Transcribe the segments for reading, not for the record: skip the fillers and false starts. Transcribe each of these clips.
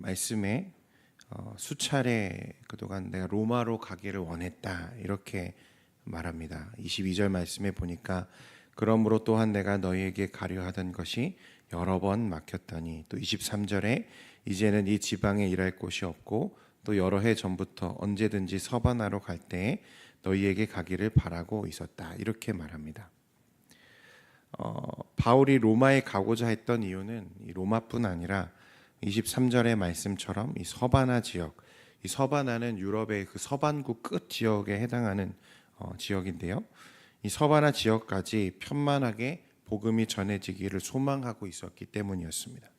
말씀에 수차례 그동안 내가 로마로 가기를 원했다 이렇게 말합니다. 22절 말씀에 보니까 그러므로 또한 내가 너희에게 가려 하던 것이 여러 번 막혔더니, 또 23절에 이제는 이 지방에 일할 곳이 없고 또 여러 해 전부터 언제든지 서바나로 갈 때에 너희에게 가기를 바라고 있었다 이렇게 말합니다. 바울이 로마에 가고자 했던 이유는 이 로마뿐 아니라 23절의 말씀처럼 이 서바나 지역, 이 서바나는 유럽의 그 서반구 끝 지역에 해당하는 지역인데요. 이 서바나 지역까지 편만하게 복음이 전해지기를 소망하고 있었기 때문이었습니다.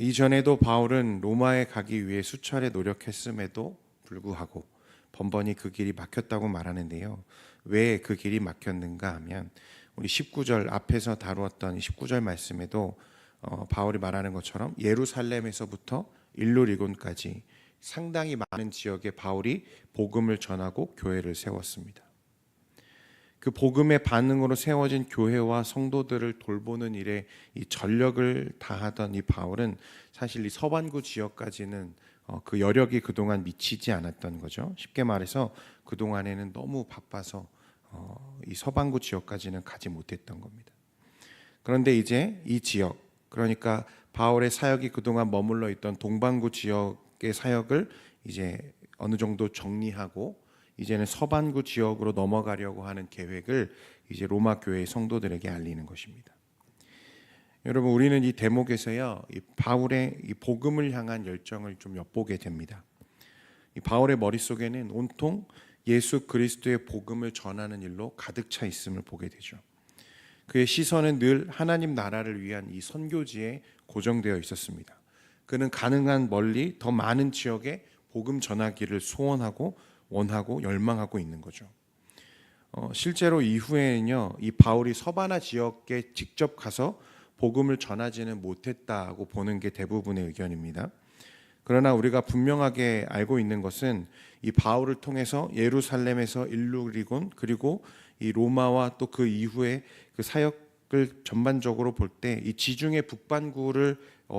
이전에도 바울은 로마에 가기 위해 수차례 노력했음에도 불구하고 번번이 그 길이 막혔다고 말하는데요. 왜 그 길이 막혔는가 하면 우리 19절 앞에서 다루었던 19절 말씀에도 바울이 말하는 것처럼 예루살렘에서부터 일루리곤까지 상당히 많은 지역에 바울이 복음을 전하고 교회를 세웠습니다. 그 복음의 반응으로 세워진 교회와 성도들을 돌보는 일에 이 전력을 다하던 이 바울은 사실 이 서반구 지역까지는 그 여력이 그동안 미치지 않았던 거죠. 쉽게 말해서 그동안에는 너무 바빠서 이 서반구 지역까지는 가지 못했던 겁니다. 그런데 이제 이 지역, 그러니까 바울의 사역이 그동안 머물러 있던 동반구 지역의 사역을 이제 어느 정도 정리하고 이제는 서반구 지역으로 넘어가려고 하는 계획을 이제 로마 교회의 성도들에게 알리는 것입니다. 여러분, 우리는 이 대목에서요, 이 바울의 이 복음을 향한 열정을 좀 엿보게 됩니다. 이 바울의 머릿속에는 온통 예수 그리스도의 복음을 전하는 일로 가득 차 있음을 보게 되죠. 그의 시선은 늘 하나님 나라를 위한 이 선교지에 고정되어 있었습니다. 그는 가능한 멀리 더 많은 지역에 복음 전하기를 소원하고 원하고 열망하고 있는 거죠. 실제로 이후에는요, 이 바울이 서바나 지역에 직접 가서 복음을 전하지는 못했다고 보는 게 대부분의 의견입니다. 그러나 우리가 분명하게 알고 있는 것은 이 바울을 통해서 예루살렘에서 일루리곤 그리고 이 로마와 또 그 이후에 그 사역을 전반적으로 볼 때 이 지중해 북반구를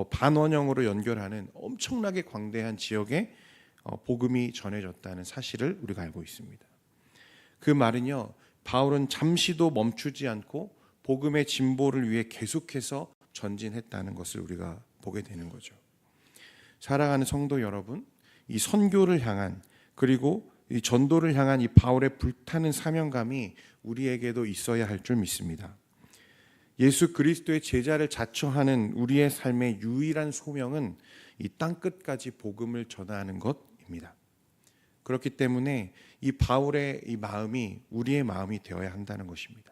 반원형으로 연결하는 엄청나게 광대한 지역에 복음이 전해졌다는 사실을 우리가 알고 있습니다. 그 말은요, 바울은 잠시도 멈추지 않고 복음의 진보를 위해 계속해서 전진했다는 것을 우리가 보게 되는 거죠. 사랑하는 성도 여러분, 이 선교를 향한 그리고 이 전도를 향한 이 바울의 불타는 사명감이 우리에게도 있어야 할 줄 믿습니다. 예수 그리스도의 제자를 자처하는 우리의 삶의 유일한 소명은 이 땅끝까지 복음을 전하는 것입니다. 그렇기 때문에 이 바울의 이 마음이 우리의 마음이 되어야 한다는 것입니다.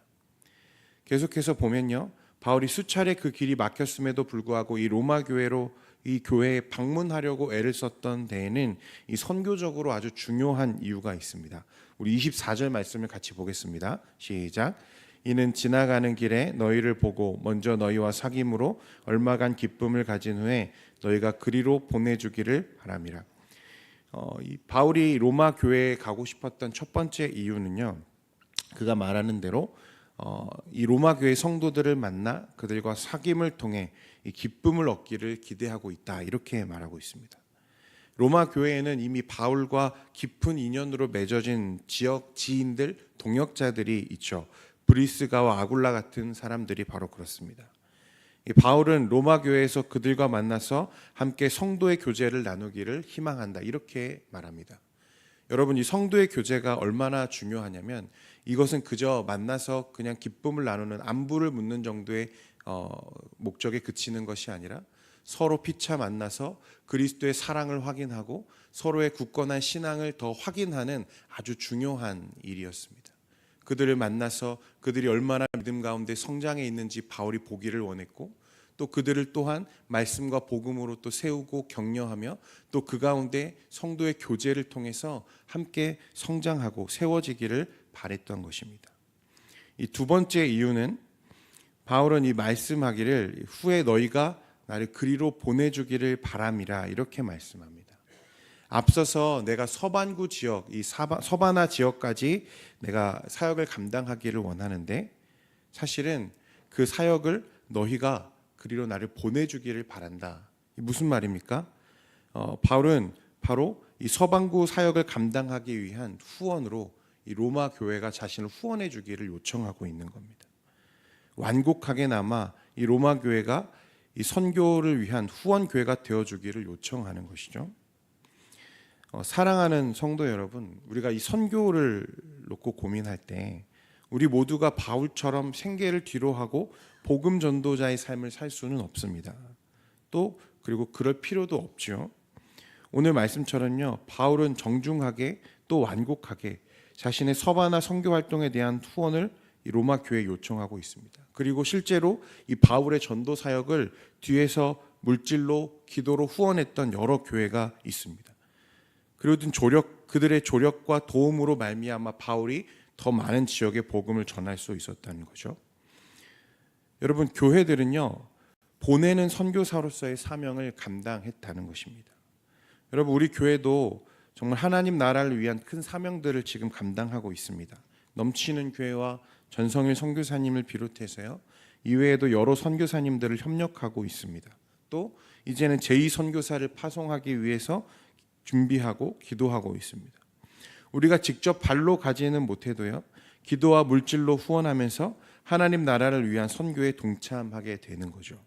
계속해서 보면요, 바울이 수차례 그 길이 막혔음에도 불구하고 이 로마 교회로 이 교회에 방문하려고 애를 썼던 데에는 이 선교적으로 아주 중요한 이유가 있습니다. 우리 24절 말씀을 같이 보겠습니다. 시작. 이는 지나가는 길에 너희를 보고 먼저 너희와 사귐으로 얼마간 기쁨을 가진 후에 너희가 그리로 보내주기를 바람이라. 이 바울이 로마 교회에 가고 싶었던 첫 번째 이유는요, 그가 말하는 대로 이 로마 교회 성도들을 만나 그들과 사귐을 통해 이 기쁨을 얻기를 기대하고 있다 이렇게 말하고 있습니다. 로마 교회에는 이미 바울과 깊은 인연으로 맺어진 지역 지인들, 동역자들이 있죠. 브리스가와 아굴라 같은 사람들이 바로 그렇습니다. 이 바울은 로마 교회에서 그들과 만나서 함께 성도의 교제를 나누기를 희망한다 이렇게 말합니다. 여러분, 이 성도의 교제가 얼마나 중요하냐면 이것은 그저 만나서 그냥 기쁨을 나누는 안부를 묻는 정도의 목적에 그치는 것이 아니라 서로 피차 만나서 그리스도의 사랑을 확인하고 서로의 굳건한 신앙을 더 확인하는 아주 중요한 일이었습니다. 그들을 만나서 그들이 얼마나 믿음 가운데 성장해 있는지 바울이 보기를 원했고, 또 그들을 또한 말씀과 복음으로 또 세우고 격려하며 또 그 가운데 성도의 교제를 통해서 함께 성장하고 세워지기를 바랬던 것입니다. 이 두 번째 이유는 바울은 이 말씀하기를 후에 너희가 나를 그리로 보내주기를 바람이라 이렇게 말씀합니다. 앞서서 내가 서반구 지역, 이 서바나 지역까지 내가 사역을 감당하기를 원하는데 사실은 그 사역을 너희가 그리로 나를 보내주기를 바란다. 무슨 말입니까? 바울은 바로 이 서반구 사역을 감당하기 위한 후원으로 이 로마 교회가 자신을 후원해 주기를 요청하고 있는 겁니다. 완곡하게나마 이 로마 교회가 이 선교를 위한 후원 교회가 되어 주기를 요청하는 것이죠. 사랑하는 성도 여러분, 우리가 이 선교를 놓고 고민할 때 우리 모두가 바울처럼 생계를 뒤로하고 복음 전도자의 삶을 살 수는 없습니다. 또 그리고 그럴 필요도 없죠. 오늘 말씀처럼요, 바울은 정중하게 또 완곡하게 자신의 서바나 선교 활동에 대한 후원을 이 로마 교회에 요청하고 있습니다. 그리고 실제로 이 바울의 전도 사역을 뒤에서 물질로 기도로 후원했던 여러 교회가 있습니다. 그리고 그들의 조력과 도움으로 말미암아 바울이 더 많은 지역에 복음을 전할 수 있었다는 거죠. 여러분, 교회들은요, 보내는 선교사로서의 사명을 감당했다는 것입니다. 여러분, 우리 교회도 정말 하나님 나라를 위한 큰 사명들을 지금 감당하고 있습니다. 넘치는 교회와 전성일 선교사님을 비롯해서요, 이외에도 여러 선교사님들을 협력하고 있습니다. 또 이제는 제2선교사를 파송하기 위해서 준비하고 기도하고 있습니다. 우리가 직접 발로 가지는 못해도요, 기도와 물질로 후원하면서 하나님 나라를 위한 선교에 동참하게 되는 거죠.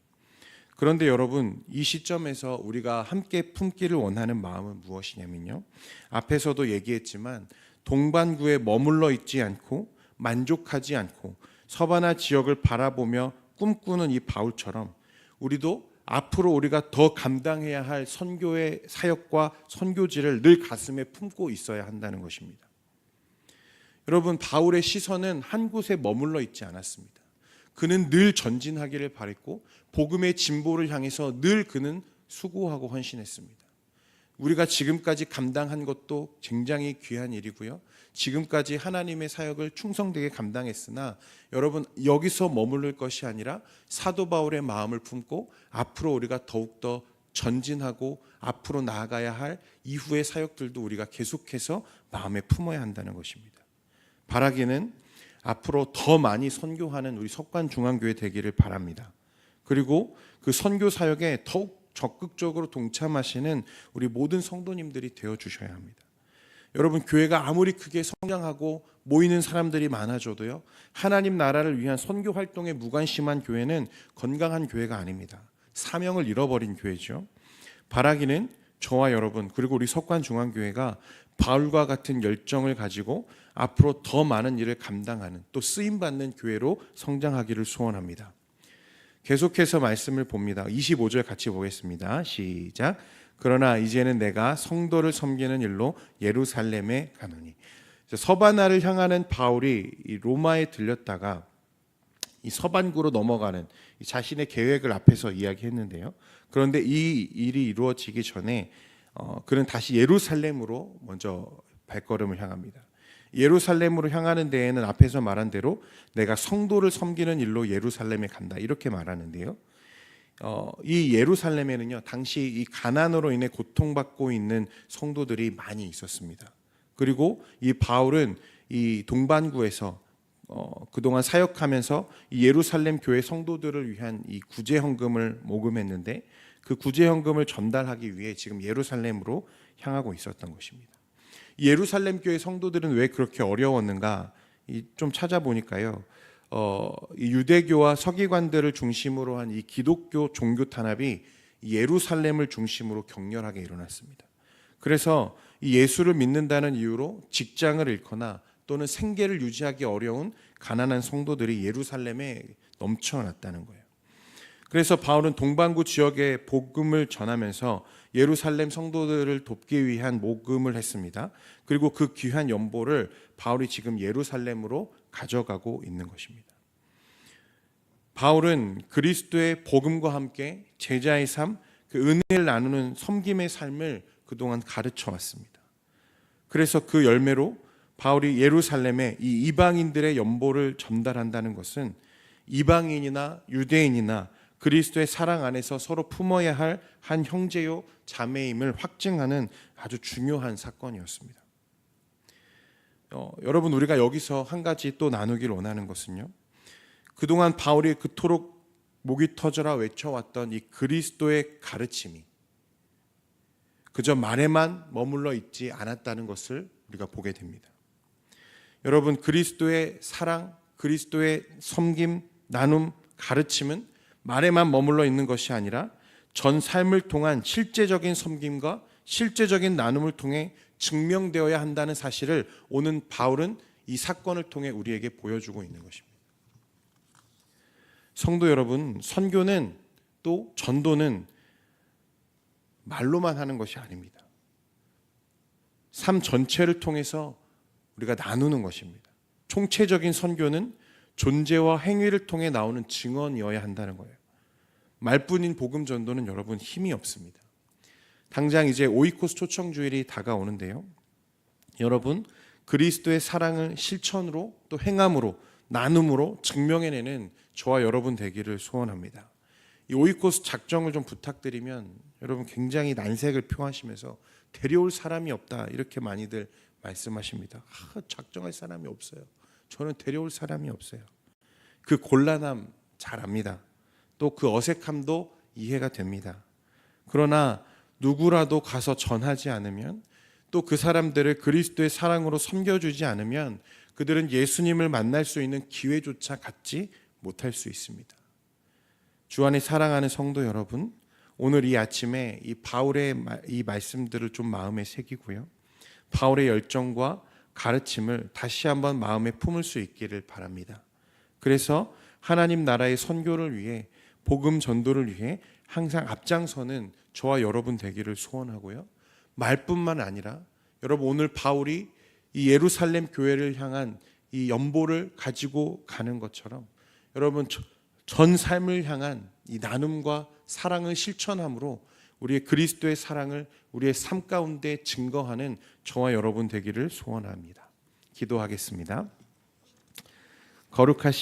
그런데 여러분, 이 시점에서 우리가 함께 품기를 원하는 마음은 무엇이냐면요, 앞에서도 얘기했지만 동반구에 머물러 있지 않고 만족하지 않고 서바나 지역을 바라보며 꿈꾸는 이 바울처럼 우리도 앞으로 우리가 더 감당해야 할 선교의 사역과 선교지를 늘 가슴에 품고 있어야 한다는 것입니다. 여러분, 바울의 시선은 한 곳에 머물러 있지 않았습니다. 그는 늘 전진하기를 바랬고 복음의 진보를 향해서 늘 그는 수고하고 헌신했습니다. 우리가 지금까지 감당한 것도 굉장히 귀한 일이고요, 지금까지 하나님의 사역을 충성되게 감당했으나 여러분, 여기서 머무를 것이 아니라 사도 바울의 마음을 품고 앞으로 우리가 더욱더 전진하고 앞으로 나아가야 할 이후의 사역들도 우리가 계속해서 마음에 품어야 한다는 것입니다. 바라기는 앞으로 더 많이 선교하는 우리 석관중앙교회 되기를 바랍니다. 그리고 그 선교 사역에 더욱 적극적으로 동참하시는 우리 모든 성도님들이 되어 주셔야 합니다. 여러분, 교회가 아무리 크게 성장하고 모이는 사람들이 많아져도요, 하나님 나라를 위한 선교 활동에 무관심한 교회는 건강한 교회가 아닙니다. 사명을 잃어버린 교회죠. 바라기는 저와 여러분, 그리고 우리 석관중앙교회가 바울과 같은 열정을 가지고 앞으로 더 많은 일을 감당하는, 또 쓰임받는 교회로 성장하기를 소원합니다. 계속해서 말씀을 봅니다. 25절 같이 보겠습니다. 시작. 그러나 이제는 내가 성도를 섬기는 일로 예루살렘에 가노니. 서바나를 향하는 바울이 이 로마에 들렸다가 이 서반구로 넘어가는 자신의 계획을 앞에서 이야기했는데요. 그런데 이 일이 이루어지기 전에 그는 다시 예루살렘으로 먼저 발걸음을 향합니다. 예루살렘으로 향하는 데에는 앞에서 말한 대로 내가 성도를 섬기는 일로 예루살렘에 간다, 이렇게 말하는데요. 이 예루살렘에는요, 당시 이 가난으로 인해 고통받고 있는 성도들이 많이 있었습니다. 그리고 이 바울은 이 동반구에서 그동안 사역하면서 이 예루살렘 교회 성도들을 위한 이 구제 헌금을 모금했는데 그 구제 헌금을 전달하기 위해 지금 예루살렘으로 향하고 있었던 것입니다. 예루살렘 교회 성도들은 왜 그렇게 어려웠는가 좀 찾아보니까요, 이 유대교와 서기관들을 중심으로 한 이 기독교 종교 탄압이 예루살렘을 중심으로 격렬하게 일어났습니다. 그래서 이 예수를 믿는다는 이유로 직장을 잃거나 또는 생계를 유지하기 어려운 가난한 성도들이 예루살렘에 넘쳐났다는 거예요. 그래서 바울은 동반구 지역에 복음을 전하면서 예루살렘 성도들을 돕기 위한 모금을 했습니다. 그리고 그 귀한 연보를 바울이 지금 예루살렘으로 가져가고 있는 것입니다. 바울은 그리스도의 복음과 함께 제자의 삶, 그 은혜를 나누는 섬김의 삶을 그동안 가르쳐 왔습니다. 그래서 그 열매로 바울이 예루살렘에 이 이방인들의 연보를 전달한다는 것은 이방인이나 유대인이나 그리스도의 사랑 안에서 서로 품어야 할 한 형제요 자매임을 확증하는 아주 중요한 사건이었습니다. 여러분, 우리가 여기서 한 가지 또 나누길 원하는 것은요, 그동안 바울이 그토록 목이 터져라 외쳐왔던 이 그리스도의 가르침이 그저 말에만 머물러 있지 않았다는 것을 우리가 보게 됩니다. 여러분, 그리스도의 사랑, 그리스도의 섬김, 나눔, 가르침은 말에만 머물러 있는 것이 아니라 전 삶을 통한 실제적인 섬김과 실제적인 나눔을 통해 증명되어야 한다는 사실을 오늘 바울은 이 사건을 통해 우리에게 보여주고 있는 것입니다. 성도 여러분, 선교는 또 전도는 말로만 하는 것이 아닙니다. 삶 전체를 통해서 우리가 나누는 것입니다. 총체적인 선교는 존재와 행위를 통해 나오는 증언이어야 한다는 거예요. 말뿐인 복음 전도는 여러분 힘이 없습니다. 당장 이제 오이코스 초청주일이 다가오는데요. 여러분, 그리스도의 사랑을 실천으로 또 행함으로 나눔으로 증명해내는 저와 여러분 되기를 소원합니다. 이 오이코스 작정을 좀 부탁드리면 여러분 굉장히 난색을 표하시면서 데려올 사람이 없다 이렇게 많이들 말씀하십니다. 작정할 사람이 없어요. 저는 데려올 사람이 없어요. 그 곤란함 잘 압니다. 또 그 어색함도 이해가 됩니다. 그러나 누구라도 가서 전하지 않으면 또 그 사람들을 그리스도의 사랑으로 섬겨주지 않으면 그들은 예수님을 만날 수 있는 기회조차 갖지 못할 수 있습니다. 주 안에 사랑하는 성도 여러분, 오늘 이 아침에 이 바울의 이 말씀들을 좀 마음에 새기고요. 바울의 열정과 가르침을 다시 한번 마음에 품을 수 있기를 바랍니다. 그래서 하나님 나라의 선교를 위해 복음 전도를 위해 항상 앞장서는 저와 여러분 되기를 소원하고요. 말뿐만 아니라 여러분 오늘 바울이 이 예루살렘 교회를 향한 이 연보를 가지고 가는 것처럼 여러분 전 삶을 향한 이 나눔과 사랑을 실천함으로 우리의 그리스도의 사랑을 우리의 삶 가운데 증거하는 저와 여러분 되기를 소원합니다. 기도하겠습니다. 거룩하신